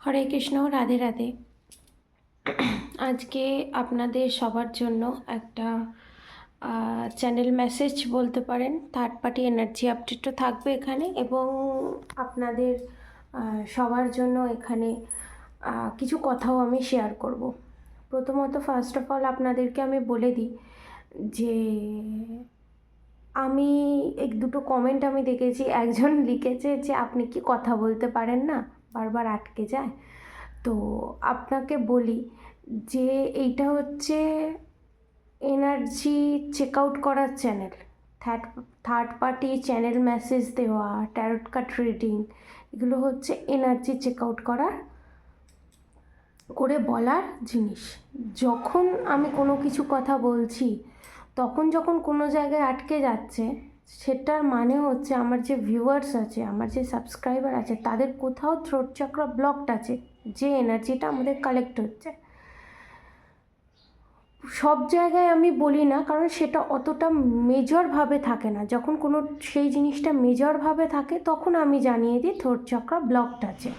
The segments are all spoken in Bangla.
হরে কৃষ্ণ, রাধে রাধে। আজকে আপনাদের সবার জন্য একটা চ্যানেল মেসেজ বলতে পারেন, থার্ড পার্টি এনার্জি আপডেটও থাকবে এখানে, এবং আপনাদের সবার জন্য এখানে কিছু কথাও আমি শেয়ার করব। প্রথমত ফার্স্ট অফ অল আপনাদেরকে আমি বলে দিই যে আমি দুটো কমেন্ট আমি দেখেছি। একজন লিখেছে যে আপনি কি কথা বলতে পারেন না, বারবার আটকে যায়। তো আপনাকে বলি যে এইটা হচ্ছে এনার্জি চেক আউট করার channel. Third party channel message দেওয়া, ট্যারট কার্ড রিডিং, এগুলো হচ্ছে এনার্জি চেক আউট করে বলার জিনিস। যখন আমি কোনো কিছু কথা বলছি, তখন যখন কোনো জায়গায় আটকে যাচ্ছে, সেটার মানে হচ্ছে আমার যে ভিউয়ার্স আছে, আমার যে সাবস্ক্রাইবার আছে, তাদের কোথাও থ্রোট চক্র ব্লকড আছে, যে এনার্জিটা আমাদের কালেক্ট হচ্ছে। সব জায়গায় আমি বলি না, কারণ সেটা অতটা মেজরভাবে থাকে না। যখন কোনো সেই জিনিসটা মেজরভাবে থাকে, তখন আমি জানিয়ে দিই থ্রোট চক্র ব্লকড আছে।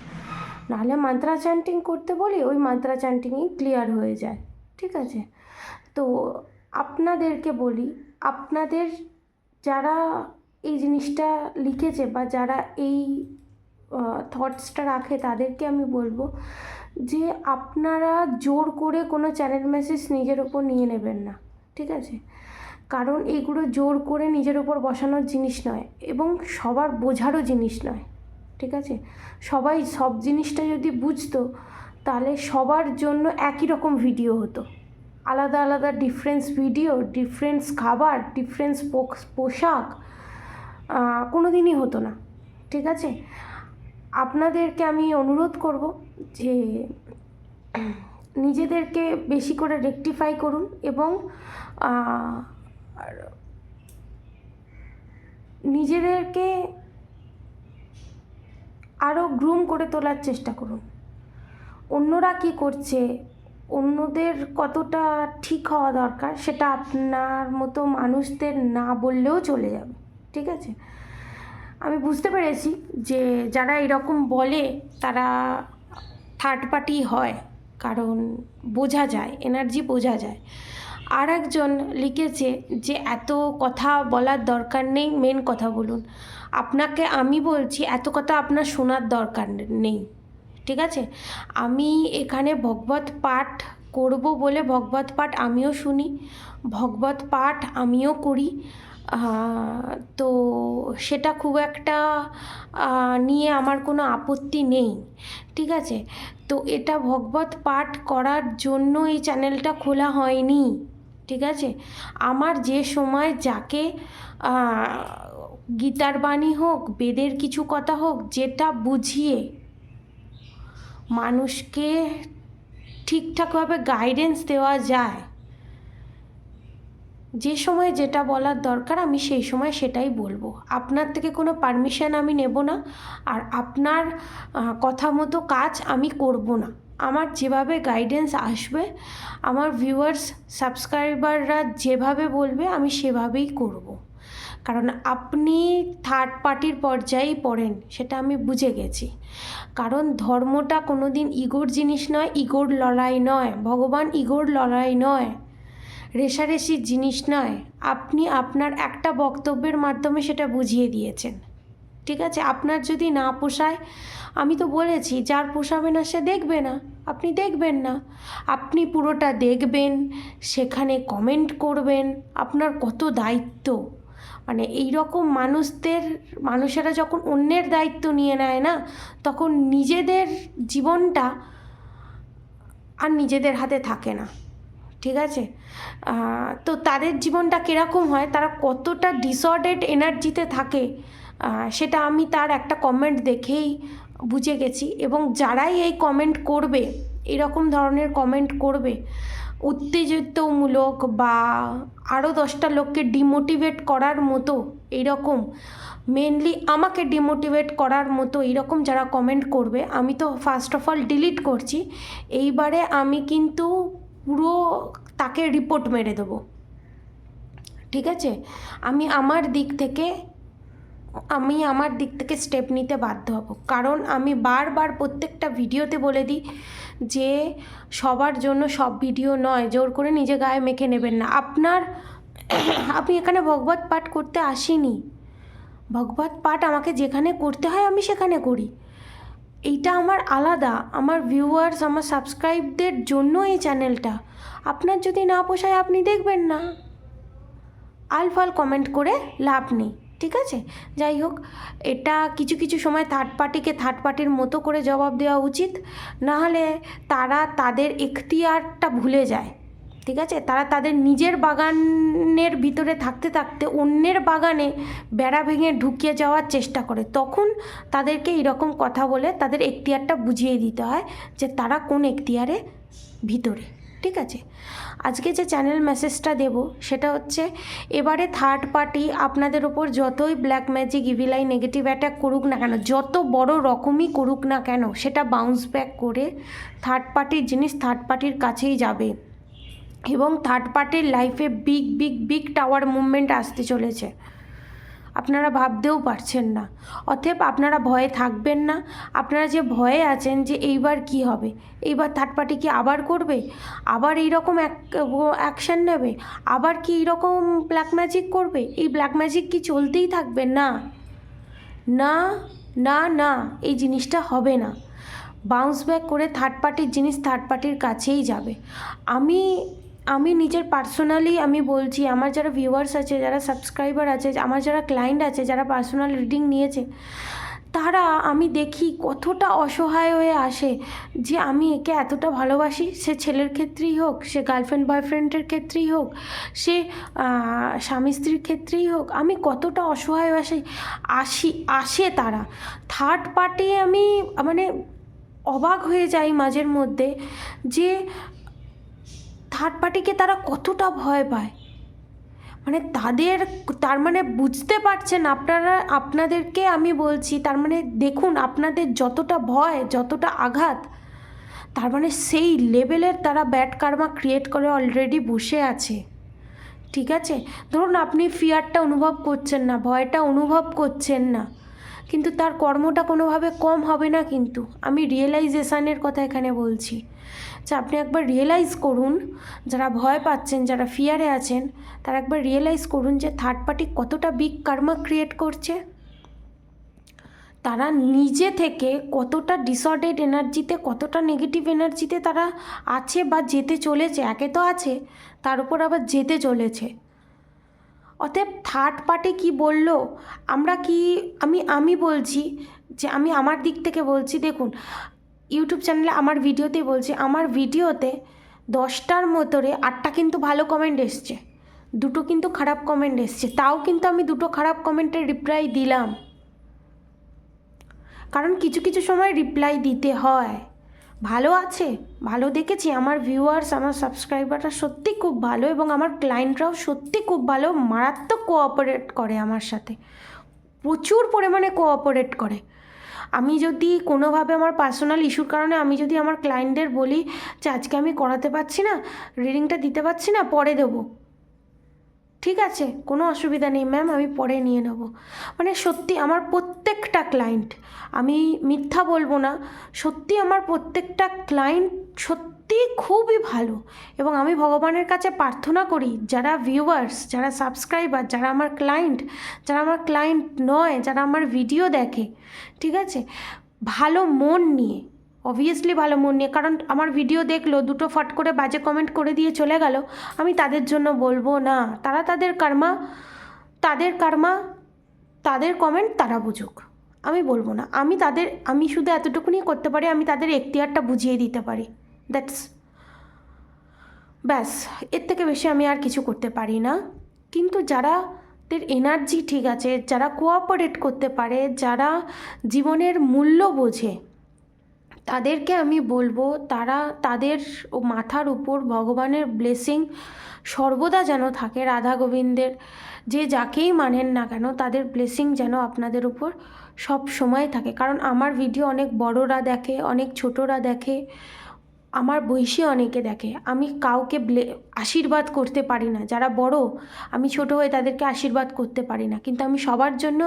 নাহলে মান্ত্রা চ্যান্টিং করতে বলি, ওই মান্ত্রা চ্যান্টিংই ক্লিয়ার হয়ে যায়। ঠিক আছে? তো আপনাদেরকে বলি, আপনাদের যারা এই জিনিসটা লিখেছে বা যারা এই থটসটা রাখে, তাদেরকে আমি বলবো যে আপনারা জোর করে কোনো চ্যানেল মেসেজ নিজের ওপর নিয়ে নেবেন না। ঠিক আছে? কারণ এইগুলো জোর করে নিজের ওপর বসানোর জিনিস নয়, এবং সবার বোঝারও জিনিস নয়। ঠিক আছে? সবাই সব জিনিসটা যদি বুঝতো, তাহলে সবার জন্য একই রকম ভিডিও হতো। আলাদা আলাদা ডিফারেন্স ভিডিও, ডিফারেন্স খাবার, ডিফারেন্স পোশাক কোনো দিনই হতো না। ঠিক আছে? আপনাদেরকে আমি অনুরোধ করব যে নিজেদেরকে বেশি করে রেকটিফাই করুন, এবং নিজেদেরকে আরও গ্রুম করে তোলার চেষ্টা করুন। অন্যরা কি করছে, অন্যদের কতটা ঠিক হওয়া দরকার, সেটা আপনার মতো মানুষদের না বললেও চলে যাবে। ঠিক আছে? আমি বুঝতে পেরেছি যে যারা এরকম বলে তারা থার্ড পার্টি হয়, কারণ বোঝা যায়, এনার্জি বোঝা যায়। আর একজন লিখেছে যে এত কথা বলার দরকার নেই, মেন কথা বলুন। আপনাকে আমি বলছি, এত কথা আপনার শোনার দরকার নেই। ঠিক আছে? আমি এখানে ভগবত পাঠ করব বলে ভগবত পাঠ আমিও শুনি, ভগবত পাঠ আমিও করি। তো সেটা খুব একটা নিয়ে আমার কোনো আপত্তি নেই। ঠিক আছে? তো এটা ভগবত পাঠ করার জন্য এই চ্যানেলটা খোলা হয়নি। ঠিক আছে? আমার যে সময় যাকে গীতার বাণী হোক, বেদের কিছু কথা হোক, যেটা বুঝিয়ে মানুষকে ঠিকঠাকভাবে গাইডেন্স দেওয়া যায়, যে সময় যেটা বলার দরকার আমি সেই সময় সেটাই বলবো। আপনার থেকে কোনো পারমিশন আমি নেব না, আর আপনার কথা মতো কাজ আমি করব না। আমার যেভাবে গাইডেন্স আসবে, আমার ভিউয়ার্স সাবস্ক্রাইবাররা যেভাবে বলবে আমি সেভাবেই করব। কারণ আপনি থার্ড পার্টির পর্যায়েই পড়েন, সেটা আমি বুঝে গেছি। কারণ ধর্মটা কোনো দিন ইগোর জিনিস নয়, ইগোর লড়াই নয়। ভগবান ইগোর লড়াই নয়, রেষারেষির জিনিস নয়। আপনি আপনার একটা বক্তব্যের মাধ্যমে সেটা বুঝিয়ে দিয়েছেন। ঠিক আছে? আপনার যদি না পোষায়, আমি তো বলেছি, যার পোষাবে না সে দেখবে না। আপনি দেখবেন না, আপনি পুরোটা দেখবেন, সেখানে কমেন্ট করবেন। আপনার কত দায়িত্ব! মানে এই রকম মানুষেরা যখন অন্যের দায়িত্ব নিয়ে নেয় না, তখন নিজেদের জীবনটা আর নিজেদের হাতে থাকে না। ঠিক আছে? তো তাদের জীবনটা কীরকম হয়, তারা কতটা ডিসঅর্ডার্ড এনার্জিতে থাকে, সেটা আমি তার একটা কমেন্ট দেখেই বুঝে গেছি। এবং যারাই এই কমেন্ট করবে, এরকম ধরনের কমেন্ট করবে, উত্তেজিতমূলক বা আরও 10টা লোককে ডিমোটিভেট করার মতো, এইরকম মেনলি আমাকে ডিমোটিভেট করার মতো এইরকম যারা কমেন্ট করবে, আমি তো ফার্স্ট অফ অল ডিলিট করছি। এইবারে আমি কিন্তু পুরো তাকে রিপোর্ট মেরে দেবো। ঠিক আছে? আমি আমার দিক থেকে আমি আমার দিক থেকে স্টেপ নিতে বাধ্য হব, কারণ আমি বারবার প্রত্যেকটা ভিডিওতে বলে দিই যে সবার জন্য সব ভিডিও নয়, জোর করে নিজে গায়ে মেখে নেবেন না। আমি এখানে ভগবত পাঠ করতে আসিনি, ভগবত পাঠ আমাকে যেখানে করতে হয় আমি সেখানে করি। এইটা আমার আলাদা, আমার ভিউয়ার্স, আমার সাবস্ক্রাইবদের জন্য এই চ্যানেলটা। আপনার যদি না পোষায় আপনি দেখবেন না, আলফাল কমেন্ট করে লাভ নেই, ঠিক আছে? যাই হোক, এটা কিছু কিছু সময় থার্ড পার্টিকে থার্ড পার্টির মতো করে জবাব দেওয়া উচিত, নাহলে তারা তাদের এখতিয়ারটা ভুলে যায়, ঠিক আছে? তারা তাদের নিজের বাগানের ভিতরে থাকতে থাকতে অন্যের বাগানে বেড়া ভেঙে ঢুকিয়ে যাওয়ার চেষ্টা করে, তখন তাদেরকে এরকম কথা বলে তাদের এখতিয়ারটা বুঝিয়ে দিতে হয় যে তারা কোন এখতিয়ারে ভিতরে, ঠিক আছে? আজকে যে চ্যানেল মেসেজটা দেব সেটা হচ্ছে, এবারে থার্ড পার্টি আপনাদের ওপর যতই black magic, evil I, negative attack করুক না কেন, যত বড় রকমই করুক না কেন, সেটা বাউন্স ব্যাক করে থার্ড পার্টির জিনিস থার্ড পার্টির কাছেই যাবে, এবং থার্ড পার্টির লাইফে big big big tower movement আসতে চলেছে, আপনারা ভাবতেও পারছেন না। অতএব আপনারা ভয়ে থাকবেন না। আপনারা যে ভয়ে আছেন যে এইবার কি হবে, এইবার থার্ড পার্টি কি আবার করবে, আবার এইরকম অ্যাকশান নেবে, আবার কি এইরকম ব্ল্যাক ম্যাজিক করবে, এই ব্ল্যাক ম্যাজিক কি চলতেই থাকবে? না না না না, এই জিনিসটা হবে না। বাউন্স ব্যাক করে থার্ড পার্টির জিনিস থার্ড পার্টির কাছেই যাবে। আমি নিজের পার্সোনালি আমি বলছি, আমার যারা ভিউয়ার্স আছে, যারা সাবস্ক্রাইবার আছে, আমার যারা ক্লায়েন্ট আছে, যারা পার্সোনাল রিডিং নিয়েছে, তারা আমি দেখি কতটা অসহায় হয়ে আসে যে আমি একে এতটা ভালোবাসি, সে ছেলের ক্ষেত্রেই হোক, সে গার্লফ্রেন্ড বয়ফ্রেন্ডের ক্ষেত্রেই হোক, সে স্বামী স্ত্রীর ক্ষেত্রেই হোক, আমি কতটা অসহায় আসে তারা থার্ড পার্টি। আমি মানে অবাক হয়ে যাই মাঝের মধ্যে যে থার্ড পার্টিকে তারা কতটা ভয় পায়, মানে তার মানে বুঝতে পারছেন আপনারা, আপনাদেরকে আমি বলছি, তার মানে দেখুন আপনাদের যতটা ভয়, যতটা আঘাত, তার মানে সেই লেভেলের তারা ব্যাড কার্মা ক্রিয়েট করে অলরেডি বসে আছে, ঠিক আছে? ধরুন আপনি ফিয়ারটা অনুভব করছেন না, ভয়টা অনুভব করছেন না, কিন্তু তার কর্মটা কোনোভাবে কম হবে না। কিন্তু আমি রিয়েলাইজেশানের কথা এখানে বলছি, যে আপনি একবার রিয়েলাইজ করুন, যারা ভয় পাচ্ছেন, যারা ফিয়ারে আছেন, তারা একবার রিয়েলাইজ করুন যে থার্ড পার্টি কতটা বিগ কার্মা ক্রিয়েট করছে, তারা নিজে থেকে কতটা ডিসঅর্ডার্ড এনার্জিতে, কতটা নেগেটিভ এনার্জিতে তারা আছে বা যেতে চলেছে, একে তো আছে তার উপর আবার যেতে চলেছে। অতএব থার্ড পার্টি কি বলল, আমরা কি, আমি বলছি যে আমি আমার দিক থেকে বলছি, দেখুন ইউটিউব চ্যানেলে আমার ভিডিওতেই বলছি, আমার ভিডিওতে 10টার মধ্যে 8টা কিন্তু ভালো কমেন্ট এসছে, 2টো কিন্তু খারাপ কমেন্ট এসছে, তাও কিন্তু আমি 2টো খারাপ কমেন্টের রিপ্লাই দিলাম, কারণ কিছু কিছু সময় রিপ্লাই দিতে হয়। ভালো আছে, ভালো দেখেছি, আমার ভিউয়ার্স, আমার সাবস্ক্রাইবাররা সত্যি খুব ভালো, এবং আমার ক্লায়েন্টরাও সত্যি খুব ভালো, মারাত্মক কোঅপারেট করে আমার সাথে, প্রচুর পরিমাণে কোঅপারেট করে। আমি যদি কোনোভাবে আমার পার্সোনাল ইস্যুর কারণে আমি যদি আমার ক্লায়েন্টদের বলি যে আজকে আমি করাতে পারছি না, রিডিংটা দিতে পারছি না, পরে দেবো, ঠিক আছে, কোনো অসুবিধা নেই ম্যাম, আমি পরে নিয়ে নেব, মানে সত্যি আমার প্রত্যেকটা ক্লায়েন্ট, আমি মিথ্যা বলবো না, সত্যি আমার প্রত্যেকটা ক্লায়েন্ট সত্যি খুবই ভালো। এবং আমি ভগবানের কাছে প্রার্থনা করি, যারা ভিউয়ার্স, যারা সাবস্ক্রাইবার, যারা আমার ক্লায়েন্ট নয়, যারা আমার ভিডিও দেখে, ঠিক আছে, ভালো মন নিয়ে, অবভিয়াসলি ভালো মন নিয়ে, কারণ আমার ভিডিও দেখলো, 2টো ফট করে বাজে কমেন্ট করে দিয়ে চলে গেল, আমি তাদের জন্য বলবো না, তারা তাদের কার্মা, তাদের কমেন্ট তারা বুঝুক, আমি বলবো না, আমি শুধু এতটুকুনি করতে পারি, আমি তাদের এখতিয়ারটা বুঝিয়ে দিতে পারি, ব্যাস, এর থেকে বেশি আমি আর কিছু করতে পারি না। কিন্তু যারাদের এনার্জি ঠিক আছে, যারা কোঅপারেট করতে পারে, যারা জীবনের মূল্য বোঝে, তাদেরকে আমি বলবো তারা তাদের মাথার উপর ভগবানের ব্লেসিং সর্বদা যেন থাকে, রাধা গোবিন্দের, যে যাকেই মানেন না কেন তাদের ব্লেসিং যেন আপনাদের উপর সব সময় থাকে। কারণ আমার ভিডিও অনেক বড়রা দেখে, অনেক ছোটরা দেখে, আমার বয়সী অনেকে দেখে, আমি কাউকে আশীর্বাদ করতে পারি না, যারা বড় আমি ছোট হয়ে তাদেরকে আশীর্বাদ করতে পারি না, কিন্তু আমি সবার জন্য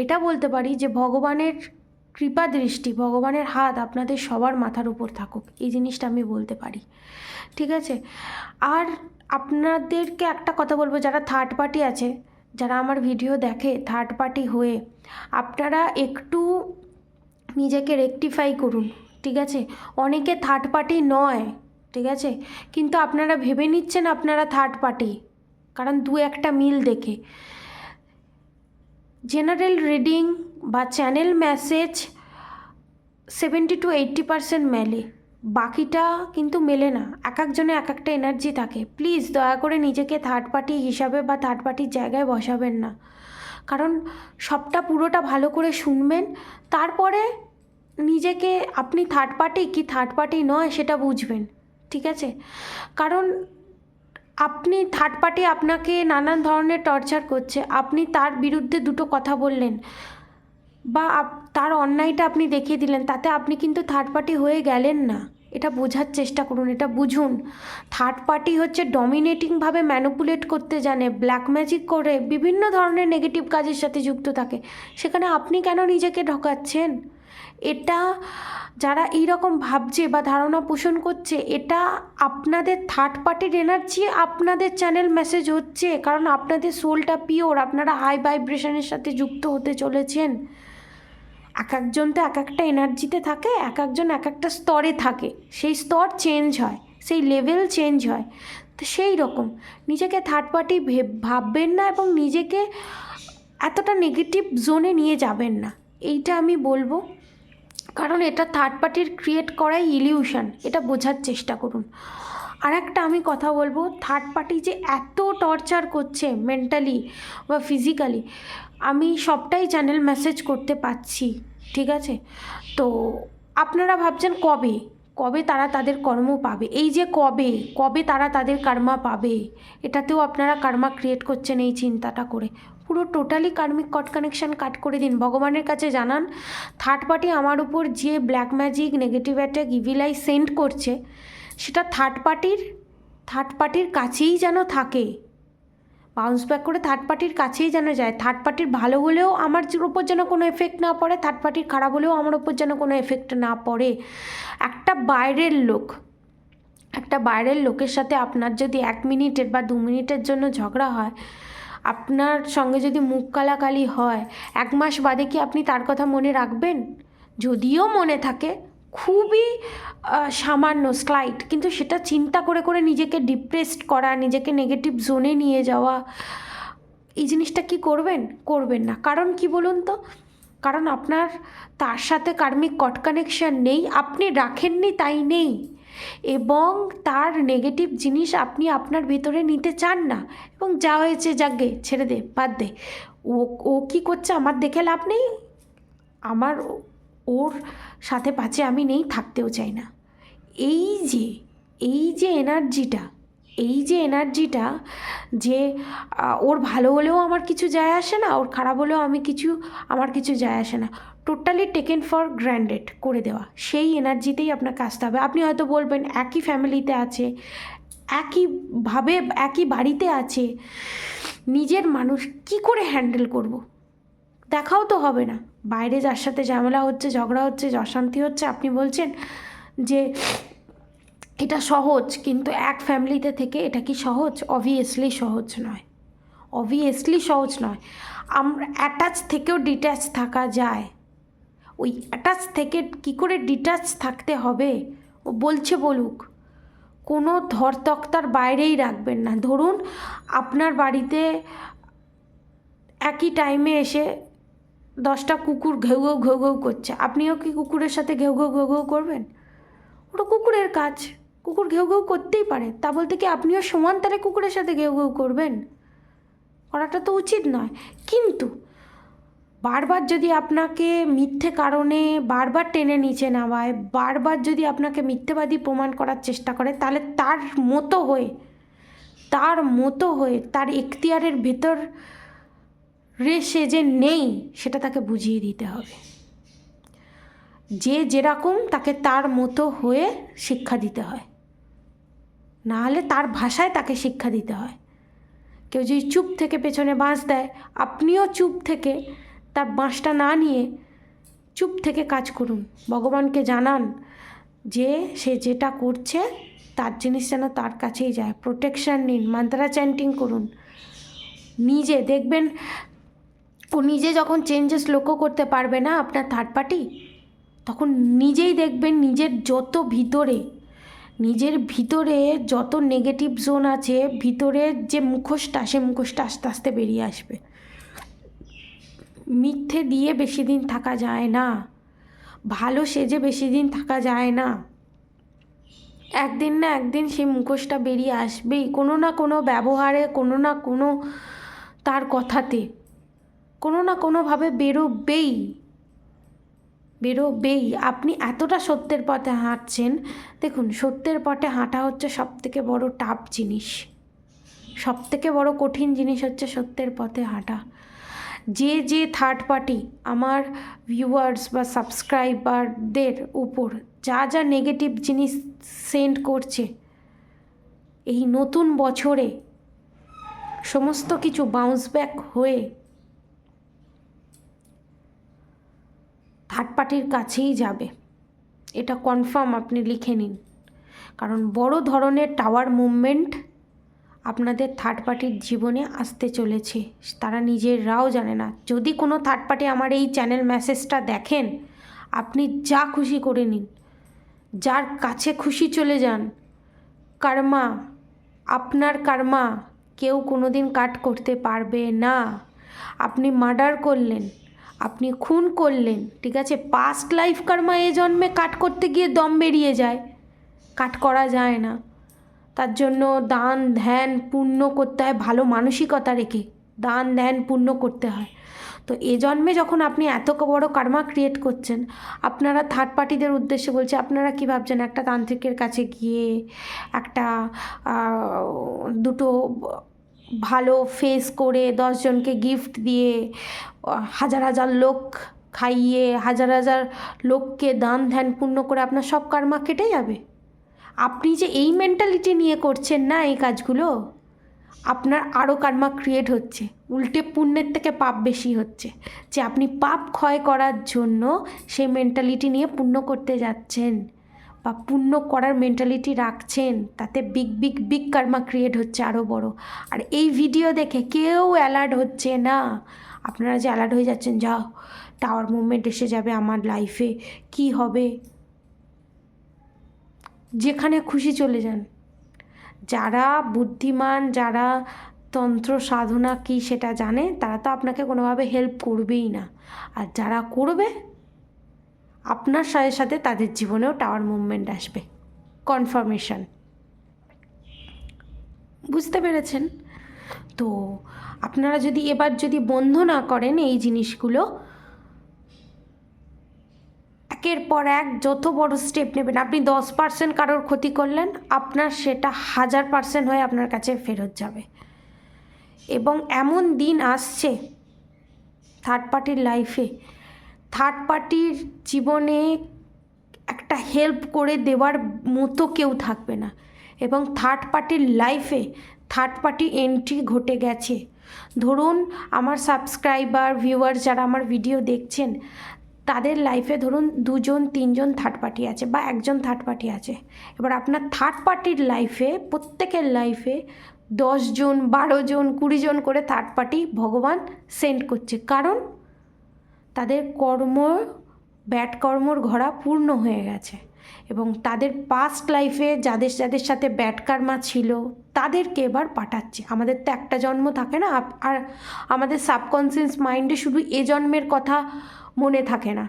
এটা বলতে পারি যে ভগবানের কৃপা দৃষ্টি, ভগবানের হাত আপনাদের সবার মাথার উপর থাকুক, এই জিনিসটা আমি বলতে পারি। ঠিক আছে? আর আপনাদেরকে একটা কথা বলবো, যারা থার্ড পার্টি আছে, যারা আমার ভিডিও দেখে থার্ড পার্টি হয়ে, আপনারা একটু নিজেকে রেকটিফাই করুন। ঠিক আছে? অনেকে থার্ড পার্টি নয়, ঠিক আছে, কিন্তু আপনারা ভেবে নিচ্ছেন আপনারা থার্ড পার্টি, কারণ দু একটা মিল দেখে। জেনারেল রিডিং বা চ্যানেল মেসেজ 70 to 80% মেলে, বাকিটা কিন্তু মেলে না। এক একজনে এক একটা এনার্জি থাকে। প্লিজ দয়া করে নিজেকে থার্ড পার্টি হিসাবে বা থার্ড পার্টির জায়গায় বসাবেন না, কারণ সবটা পুরোটা ভালো করে শুনবেন, তারপরে নিজেকে আপনি থার্ড পার্টি কি থার্ড পার্টি নয় সেটা বুঝবেন। ঠিক আছে? কারণ আপনি থার্ড পার্টি আপনাকে নানান ধরনের টর্চার করছে, আপনি তার বিরুদ্ধে দুটো কথা বললেন বা তার অন্যায়টা আপনি দেখিয়ে দিলেন, তাতে আপনি কিন্তু থার্ড পার্টি হয়ে গেলেন না। এটা বোঝার চেষ্টা করুন, এটা বুঝুন। থার্ড পার্টি হচ্ছে ডমিনেটিংভাবে ম্যানিপুলেট করতে জানে, ব্ল্যাক ম্যাজিক করে বিভিন্ন ধরনের নেগেটিভ কাজের সাথে যুক্ত থাকে। সেখানে আপনি কেন নিজেকে ঢোকাচ্ছেন? এটা যারা এইরকম ভাবছে বা ধারণা পোষণ করছে, এটা আপনাদের থার্ড পার্টির এনার্জি আপনাদের চ্যানেল মেসেজ হচ্ছে, কারণ আপনাদের সোলটা পিওর, আপনারা হাই ভাইব্রেশনের সাথে যুক্ত হতে চলেছেন। এক একজন তো এক একটা এনার্জিতে থাকে, এক একজন এক একটা স্তরে থাকে, সেই স্তর চেঞ্জ হয়, সেই লেভেল চেঞ্জ হয়। তো সেই রকম নিজেকে থার্ড পার্টি ভাববেন না এবং নিজেকে এতটা নেগেটিভ জোনে নিয়ে যাবেন না, এইটা আমি বলবো। কারণ এটা থার্ড পার্টির ক্রিয়েট করাই ইলিউশন, এটা বোঝার চেষ্টা করুন। আর একটা আমি কথা বলবো, থার্ড পার্টি যে এত টর্চার করছে মেন্টালি বা ফিজিক্যালি, আমি সবটাই চ্যানেল মেসেজ করতে পারছি। ঠিক আছে? তো আপনারা ভাবছেন কবে কবে তারা তাদের কর্ম পাবে, এই যে কবে কবে তারা তাদের কর্মা পাবে, এটাতেও আপনারা কর্মা ক্রিয়েট করছেন এই চিন্তাটা করে। পুরো টোটালি কার্মিক কট কানেকশান কাট করে দিন, ভগবানের কাছে জানান থার্ড পার্টি আমার উপর যে black magic, negative attack, evil I send করছে, সেটা থার্ড পার্টির কাছেই যেন থাকে, বাউন্স ব্যাক করে থার্ড পার্টির কাছেই যেন যায়। থার্ড পার্টির ভালো হলেও আমার ওপর যেন কোনো এফেক্ট না পড়ে, থার্ড পার্টির খারাপ হলেও আমার ওপর যেন কোনো এফেক্ট না পড়ে। একটা বাইরের লোকের সাথে আপনার যদি 1 মিনিটের বা 2 মিনিটের জন্য ঝগড়া হয়, আপনার সঙ্গে যদি মুখ কালাকালি হয়, 1 মাস বাদে কি আপনি তার কথা মনে রাখবেন? যদিও মনে থাকে, খুবই সামান্য স্লাইট, কিন্তু সেটা চিন্তা করে করে নিজেকে ডিপ্রেসড করা, নিজেকে নেগেটিভ জোনে নিয়ে যাওয়া, এই জিনিসটা কি করবেন? করবেন না। কারণ কি বলুন তো? কারণ আপনার তার সাথে কার্মিক কট কানেকশান নেই, আপনি রাখেননি তাই নেই, এবং তার নেগেটিভ জিনিস আপনি আপনার ভেতরে নিতে চান না, এবং যা হয়েছে যাকে ছেড়ে দে, বাদ দে, ও কী করছে আমার দেখে লাভ নেই, আমার ওর সাথে পাচ্ছে আমি নেই, থাকতেও চাই না। এই যে এনার্জিটা যে ওর ভালো হলেও আমার কিছু যায় আসে না, ওর খারাপ হলেও আমার কিছু যায় আসে না, টোটালি টেকেন ফর গ্র্যান্ডেড করে দেওয়া, সেই এনার্জিতেই আপনাকে আসতে হবে। আপনি হয়তো বলবেন একই ফ্যামিলিতে আছে, একইভাবে একই বাড়িতে আছে, নিজের মানুষ কি করে হ্যান্ডেল করব? দেখাও তো হবে না, বাইরে যার সাথে ঝামেলা হচ্ছে, ঝগড়া হচ্ছে, অশান্তি হচ্ছে, আপনি বলছেন যে এটা সহজ, কিন্তু এক ফ্যামিলিতে থেকে এটা কি সহজ? অবভিয়াসলি সহজ নয়। আমরা অ্যাটাচ থেকেও ডিট্যাচ থাকা যায়, ওই অ্যাটাচ থেকে কি করে ডিট্যাচ থাকতে হবে ও বলছে বলুক, কোনো ধরতক্তার বাইরেই রাখবেন না। ধরুন আপনার বাড়িতে একই টাইমে এসে 10টা কুকুর ঘেউ ঘেউ করছে, আপনিও কি কুকুরের সাথে ঘেউ ঘেউ করবেন? ওটা কুকুরের কাজ, কুকুর ঘেউ ঘেউ করতেই পারে, তা বলতে কি আপনিও সমান তালে কুকুরের সাথে ঘেউ ঘেউ করবেন? করাটা তো উচিত নয়। কিন্তু বারবার যদি আপনাকে মিথ্যে কারণে বারবার টেনে নিচে নামায়, বারবার যদি আপনাকে মিথ্যেবাদী প্রমাণ করার চেষ্টা করে, তাহলে তার মতো হয়ে তার এখতিয়ারের ভেতর সে যে নেই, সেটা তাকে বুঝিয়ে দিতে হবে। যে যেরকম তাকে তার মতো হয়ে শিক্ষা দিতে হয়, না হলে তার ভাষায় তাকে শিক্ষা দিতে হয়। কেউ যদি চুপ থেকে পেছনে বাঁশ দেয়, আপনিও চুপ থেকে তার বাঁশটা না নিয়ে চুপ থেকে কাজ করুন, ভগবানকে জানান যে সে যেটা করছে তার জিনিস যেন তার কাছেই যায়। প্রোটেকশান নিন, মান্ত্রা চ্যান্টিং করুন। নিজে দেখবেন ও নিজে যখন চেঞ্জেস লক্ষ্য করতে পারবে না আপনার থার্ড পার্টি, তখন নিজেই দেখবেন নিজের ভিতরে যত নেগেটিভ জোন আছে, ভিতরের যে মুখোশটা, সে মুখোশটা আস্তে আস্তে বেরিয়ে আসবে। মিথ্যে দিয়ে বেশি দিন থাকা যায় না, ভালো সেজে বেশি দিন থাকা যায় না। একদিন না একদিন সেই মুখোশটা বেরিয়ে আসবেই, কোনো না কোনো ব্যবহারে, কোনো না কোনো তার কথাতে, কোনো না কোনোভাবে বেরোবেই। আপনি এতটা সত্যের পথে হাঁটছেন। দেখুন, সত্যের পথে হাঁটা হচ্ছে সবথেকে বড় টাফ জিনিস, সবথেকে বড় কঠিন জিনিস হচ্ছে সত্যের পথে হাঁটা। যে থার্ড পার্টি আমার ভিউয়ার্স বা সাবস্ক্রাইবারদের উপর যা নেগেটিভ জিনিস সেন্ড করছে, এই নতুন বছরে সমস্ত কিছু বাউন্স ব্যাক হয়ে থার্ড পার্টির কাছেই যাবে, এটা কনফার্ম আপনি লিখে নিন। কারণ বড় ধরনের টাওয়ার মুভমেন্ট আপনাদের থার্ড পার্টির জীবনে আসতে চলেছে, তারা নিজেরাও জানে না। যদি কোনো থার্ড পার্টি আমার এই চ্যানেল মেসেজটা দেখেন, আপনি যা খুশি করে নিন, যার কাছে খুশি চলে যান। কর্মা, আপনার কর্মা কেউ কোনো দিন কাট করতে পারবে না। আপনি মার্ডার করলেন, আপনি খুন করলেন, ঠিক আছে, পাস্ট লাইফ কর্মা এ জন্মে কাট করতে গিয়ে দম বেরিয়ে যায়, কাট করা যায় না। তার জন্য দান ধ্যান পুণ্য করতে হয়, ভালো মানসিকতা রেখে দান ধ্যান পুণ্য করতে হয়। তো এ জন্মে যখন আপনি এত বড় কর্মা ক্রিয়েট করছেন, আপনারা থার্ড পার্টিদের উদ্দেশ্যে বলছে, আপনারা কী ভাবছেন একটা তান্ত্রিকের কাছে গিয়ে একটা দুটো ভালো ফেস করে 10 জনকে গিফট দিয়ে হাজার হাজার লোক খাইয়ে হাজার হাজার লোককে দান ধ্যান পুণ্য করে আপনার সব কর্মা কেটে যাবে? আপনি যে এই মেন্টালিটি নিয়ে করছেন না এই কাজগুলো, আপনার আরও কর্মা ক্রিয়েট হচ্ছে, উল্টে পুণ্যের থেকে পাপ বেশি হচ্ছে। যে আপনি পাপ ক্ষয় করার জন্য সেই মেন্টালিটি নিয়ে পুণ্য করতে যাচ্ছেন বা পুণ্য করার মেন্টালিটি রাখছেন, তাতে বিগ কর্মা ক্রিয়েট হচ্ছে আরও বড়। আর এই ভিডিও দেখে কেউ অ্যালার্ট হচ্ছে না। আপনারা যে অ্যালার্ট হয়ে যাচ্ছেন, যাও টাওয়ার মুভমেন্ট এসে যাবে আমার লাইফে, কি হবে, যেখানে খুশি চলে যান। যারা বুদ্ধিমান, যারা তন্ত্র সাধনা কী সেটা জানে, তারা তো আপনাকে কোনোভাবে হেল্প করবেই না। আর যারা করবে, আপনার সাথে সাথে তাদের জীবনেও টাওয়ার মুভমেন্ট আসবে, কনফার্মেশন। বুঝতে পেরেছেন? তো আপনারা যদি এবার বন্ধ না করেন এই জিনিসগুলো, একের পর এক যত বড় স্টেপ নেবেন, আপনি 10% কারোর ক্ষতি করলেন, আপনার সেটা 1000% হয়ে আপনার কাছে ফেরত যাবে। এবং এমন দিন আসছে থার্ড পার্টির লাইফে, থার্ড পার্টির জীবনে একটা হেল্প করে দেওয়ার মতো কেউ থাকবে না। এবং থার্ড পার্টির লাইফে থার্ড পার্টি এন্ট্রি ঘটে গেছে। ধরুন আমার সাবস্ক্রাইবার ভিউয়ার যারা আমার ভিডিও দেখছেন, তাদের লাইফে ধরুন 2 জন 3 জন থার্ড পার্টি আছে বা 1 জন থার্ড পার্টি আছে। এবার আপনার থার্ড পার্টির লাইফে, প্রত্যেকের লাইফে 10 জন 12 জন 20 জন করে থার্ড পার্টি ভগবান সেন্ড করছে। কারণ তাদের ব্যাড কর্মর ঘোড়া পূর্ণ হয়ে গেছে এবং তাদের পাস্ট লাইফে যাদের যাদের সাথে ব্যাড কর্মা ছিল তাদেরকে এবার পাঠাচ্ছে। আমাদের তো একটা জন্ম থাকে না, আর আমাদের সাবকনসিয়াস মাইন্ডে শুধু এ জন্মের কথা মনে থাকে না,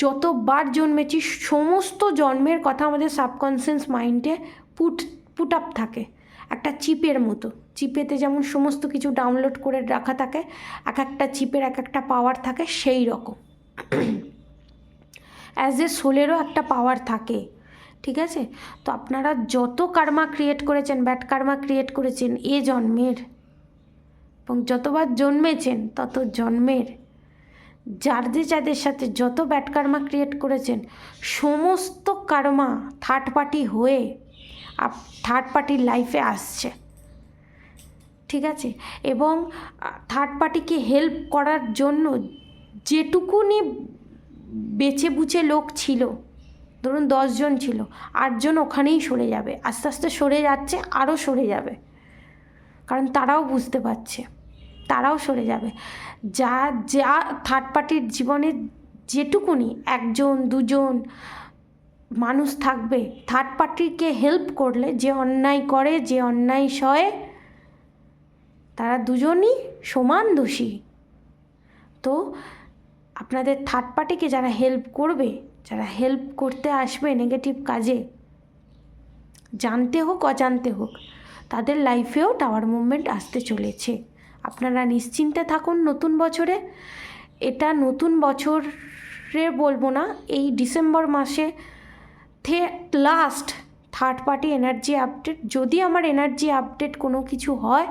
যতবার জন্মেছি সমস্ত জন্মের কথা আমাদের সাবকনসিয়াস মাইন্ডে পুট আপ থাকে, একটা চিপের মতো। চিপেতে যেমন সমস্ত কিছু ডাউনলোড করে রাখা থাকে, এক একটা চিপের এক একটা পাওয়ার থাকে, সেই রকম অ্যাজ এ সোলেরও একটা পাওয়ার থাকে, ঠিক আছে? তো আপনারা যত কর্মা ক্রিয়েট করেছেন, ব্যাড কর্মা ক্রিয়েট করেছেন এ জন্মের, এবং যতবার জন্মেছেন তত জন্মের, যাদের সাথে যত ব্যাড কার্মা ক্রিয়েট করেছেন, সমস্ত কার্মা থার্ড পার্টি হয়ে থার্ড পার্টির লাইফে আসছে, ঠিক আছে? এবং থার্ড পার্টিকে হেল্প করার জন্য যেটুকুনি বেছে বুঝে লোক ছিল, ধরুন 10 জন ছিল, 8 জন ওখানেই সরে যাবে, আস্তে আস্তে সরে যাচ্ছে, আরও সরে যাবে, কারণ তারাও বুঝতে পারছে, তারাও সরে যাবে। যা যা থার্ড পার্টির জীবনে যেটুকুনি 1 জন 2 জন মানুষ থাকবে, থার্ড পার্টিকে হেল্প করলে, যে অন্যায় করে, যে অন্যায় সয়, তারা দুজনই সমান দোষী। তো আপনাদের থার্ড পার্টিকে যারা হেল্প করবে, যারা হেল্প করতে আসবে নেগেটিভ কাজে, জানতে হোক অজান্তে হোক, তাদের লাইফেও টাওয়ার মুভমেন্ট আসতে চলেছে। আপনারা নিশ্চিন্তে থাকুন নতুন বছরে। এটা নতুন বছরে বলবো না, এই ডিসেম্বর মাসে last third party energy update. যদি আমার এনার্জি আপডেট কোনো কিছু হয়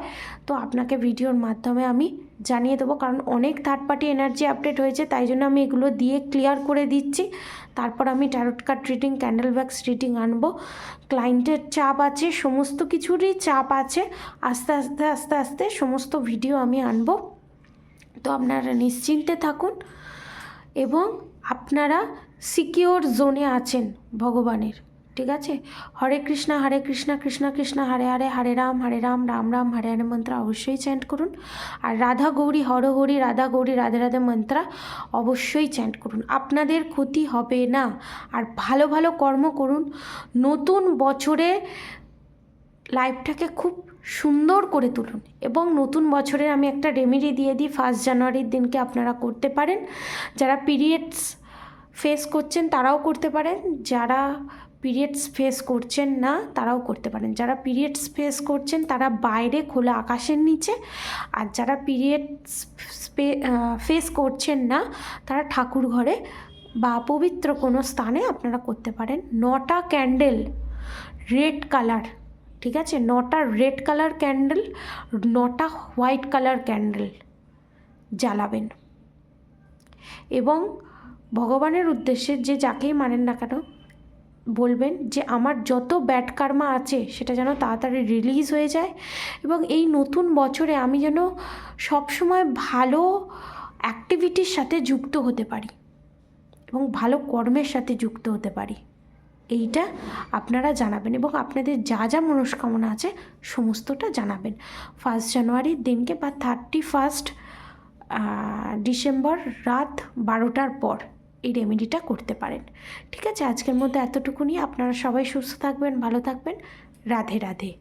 তো আপনাকে ভিডিওর মাধ্যমে আমি জানিয়ে দেবো, কারণ অনেক থার্ড পার্টি এনার্জি আপডেট হয়েছে, তাই জন্য আমি এগুলো দিয়ে ক্লিয়ার করে দিচ্ছি। তারপর আমি tarot card reading, candle bags reading আনবো। ক্লায়েন্টের চাপ আছে, সমস্ত কিছুরই চাপ আছে, আস্তে আস্তে আস্তে আস্তে সমস্ত ভিডিও আমি আনবো। তো আপনারা নিশ্চিন্তে থাকুন এবং আপনারা সিকিওর জোনে আছেন ভগবানের, ঠিক আছে? হরে কৃষ্ণ কৃষ্ণ কৃষ্ণ হরে হরে, হরে রাম রাম রাম হরে হরে মন্ত্র অবশ্যই চ্যান্ট করুন। আর রাধা গৌরী হর হরি, রাধা গৌরী রাধে রাধে মন্ত্র অবশ্যই চ্যান্ট করুন। আপনাদের ক্ষতি হবে না। আর ভালো ভালো কর্ম করুন। নতুন বছরে লাইফটাকে খুব সুন্দর করে তুলুন। এবং নতুন বছরে আমি একটা রেমেডি দিয়ে দিই, 1 জানুয়ারির দিনকে আপনারা করতে পারেন। যারা পিরিয়ডস ফেস করছেন তারাও করতে পারেন, যারা পিরিয়ডস ফেস করছেন না তারাও করতে পারেন। যারা পিরিয়ডস ফেস করছেন তারা বাইরে খোলা আকাশের নিচে, আর যারা পিরিয়ডস ফেস করছেন না তারা ঠাকুর ঘরে বা পবিত্র কোনো স্থানে আপনারা করতে পারেন। 9টা ক্যান্ডেল রেড কালার, ঠিক আছে? 9টা রেড কালার ক্যান্ডেল, 9টা হোয়াইট কালার ক্যান্ডেল জ্বালাবেন। এবং ভগবানের উদ্দেশ্যে যে যাকেই মানেন না কেন বলবেন যে আমার যত ব্যাড কার্মা আছে সেটা যেন তাড়াতাড়ি রিলিজ হয়ে যায়, এবং এই নতুন বছরে আমি যেন সবসময় ভালো অ্যাক্টিভিটির সাথে যুক্ত হতে পারি এবং ভালো কর্মের সাথে যুক্ত হতে পারি। এইটা আপনারা জানাবেন এবং আপনাদের যা যা মনস্কামনা আছে সমস্তটা জানাবেন 1 জানুয়ারির দিনকে বা 31 ডিসেম্বর রাত 12টার পর এই রেমেডিটা করতে পারেন, ঠিক আছে? আজকের মধ্যে এতটুকুনি। আপনারা সবাই সুস্থ থাকবেন, ভালো থাকবেন। রাধে রাধে।